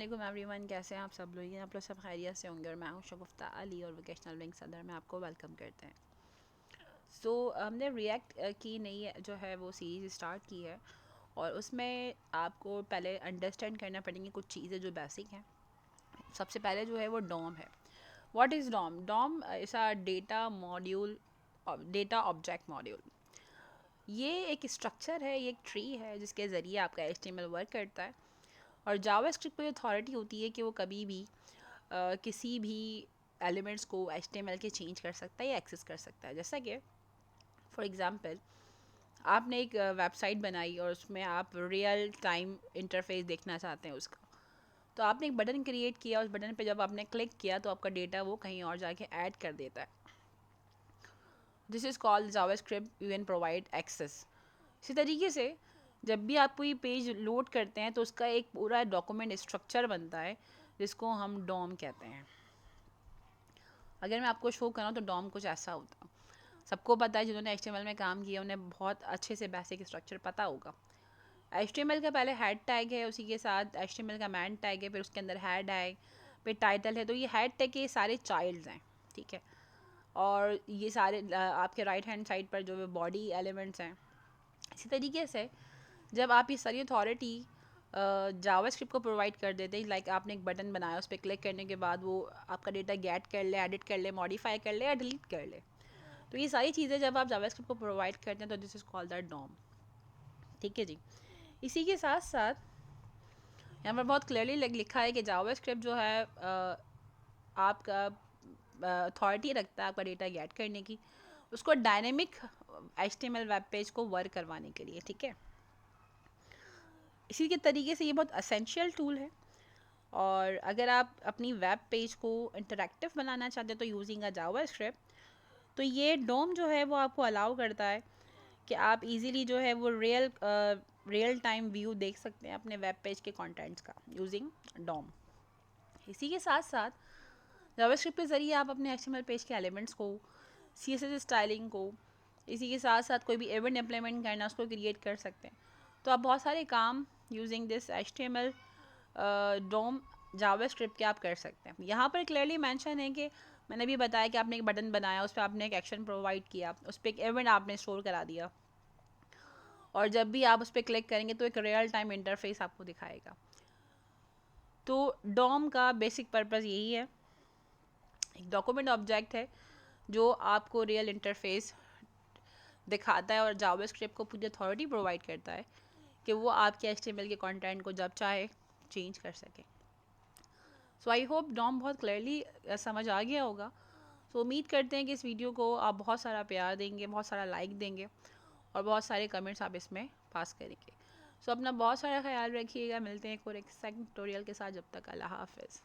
अस्सलाम एवरीवन, कैसे हैं आप सब लोग? आप लोग सब खैरियत से होंगे और मैं हूं शगुफ्ता अली और वोकेशनल विंग सदर में आपको वेलकम करते हैं। हमने रिएक्ट की नई जो है वो सीरीज़ स्टार्ट की है और उसमें आपको पहले अंडरस्टैंड करना पड़ेंगे कुछ चीज़ें जो बेसिक हैं। सबसे पहले जो है वो डॉम है। What is DOM? DOM is a data module, data object module. ये एक स्ट्रक्चर है, ये एक ट्री है जिसके ज़रिए आपका HTML वर्क करता है। और जावास्क्रिप्ट को अथॉरिटी होती है कि वो कभी भी किसी भी एलिमेंट्स को HTML के चेंज कर सकता है या एक्सेस कर सकता है। जैसा कि फॉर एग्जांपल आपने एक वेबसाइट बनाई और उसमें आप रियल टाइम इंटरफेस देखना चाहते हैं उसका, तो आपने एक बटन क्रिएट किया, उस बटन पे जब आपने क्लिक किया तो आपका डेटा वो कहीं और जाके ऐड कर देता है। This is called JavaScript you can provide access. इसी तरीके से जब भी आप कोई पेज लोड करते हैं तो उसका एक पूरा डॉक्यूमेंट स्ट्रक्चर बनता है जिसको हम डॉम कहते हैं। अगर मैं आपको शो कराऊँ तो डॉम कुछ ऐसा होता है। सबको पता है, जिन्होंने HTML में काम किया उन्हें बहुत अच्छे से बेसिक स्ट्रक्चर पता होगा। HTML का पहले हेड टैग है, उसी के साथ HTML का मैन टैग है, फिर उसके अंदर हेड है, फिर टाइटल है। तो ये हेड टैग के सारे चाइल्ड्स हैं, ठीक है। और ये सारे आपके राइट हैंड साइड पर जो बॉडी एलिमेंट्स हैं। इसी तरीके से जब आप ये सारी अथॉरिटी जावास्क्रिप्ट को प्रोवाइड कर देते हैं, लाइक आपने एक बटन बनाया, उस पर क्लिक करने के बाद वो आपका डेटा गेट कर ले, एडिट कर ले, मॉडिफाई कर ले या डिलीट कर ले। तो ये सारी चीज़ें जब आप जावास्क्रिप्ट को प्रोवाइड करते हैं तो this is called the DOM, ठीक है जी। इसी के साथ साथ यहाँ पर बहुत क्लियरली लिखा है कि जावास्क्रिप्ट जो है आपका अथॉरिटी रखता है आपका डेटा गेट करने की, उसको डायनेमिक HTML वेब पेज को वर्क करवाने के लिए, ठीक है। इसी के तरीके से ये बहुत असेंशियल टूल है। और अगर आप अपनी वेब पेज को इंटरैक्टिव बनाना चाहते हैं तो यूजिंग अ जावास्क्रिप्ट, तो ये डोम जो है वो आपको अलाउ करता है कि आप इजीली जो है वो रियल टाइम व्यू देख सकते हैं अपने वेब पेज के कंटेंट्स का यूजिंग डोम। इसी के साथ साथ जावास्क्रिप्ट के ज़रिए आप अपने HTML पेज के एलिमेंट्स को, CSS स्टाइलिंग को, इसी के साथ साथ कोई भी इवेंट इम्प्लीमेंट करना उसको क्रिएट कर सकते हैं। तो आप बहुत सारे काम using this HTML DOM JavaScript के आप कर सकते हैं। यहाँ पर क्लियरली मेंशन है कि मैंने भी बताया कि आपने एक बटन बनाया, उस पर आपने एक एक्शन प्रोवाइड किया, उस पर एक इवेंट आपने स्टोर करा दिया, और जब भी आप उस पर क्लिक करेंगे तो एक रियल टाइम इंटरफेस आपको दिखाएगा। तो डोम का बेसिक पर्पज़ यही है, एक डॉक्यूमेंट ऑब्जेक्ट है जो आपको रियल इंटरफेस दिखाता है और जावास्क्रिप्ट को पूरी अथॉरिटी प्रोवाइड करता है कि वो आपके HTML के कंटेंट को जब चाहे चेंज कर सके। सो आई होप डॉम बहुत क्लियरली समझ आ गया होगा। सो उम्मीद करते हैं कि इस वीडियो को आप बहुत सारा प्यार देंगे, बहुत सारा लाइक देंगे और बहुत सारे कमेंट्स आप इसमें पास करेंगे। सो अपना बहुत सारा ख्याल रखिएगा। मिलते हैं एक और एक सेकंड ट्यूटोरियल के साथ। जब तक अल्लाह हाफ़िज़।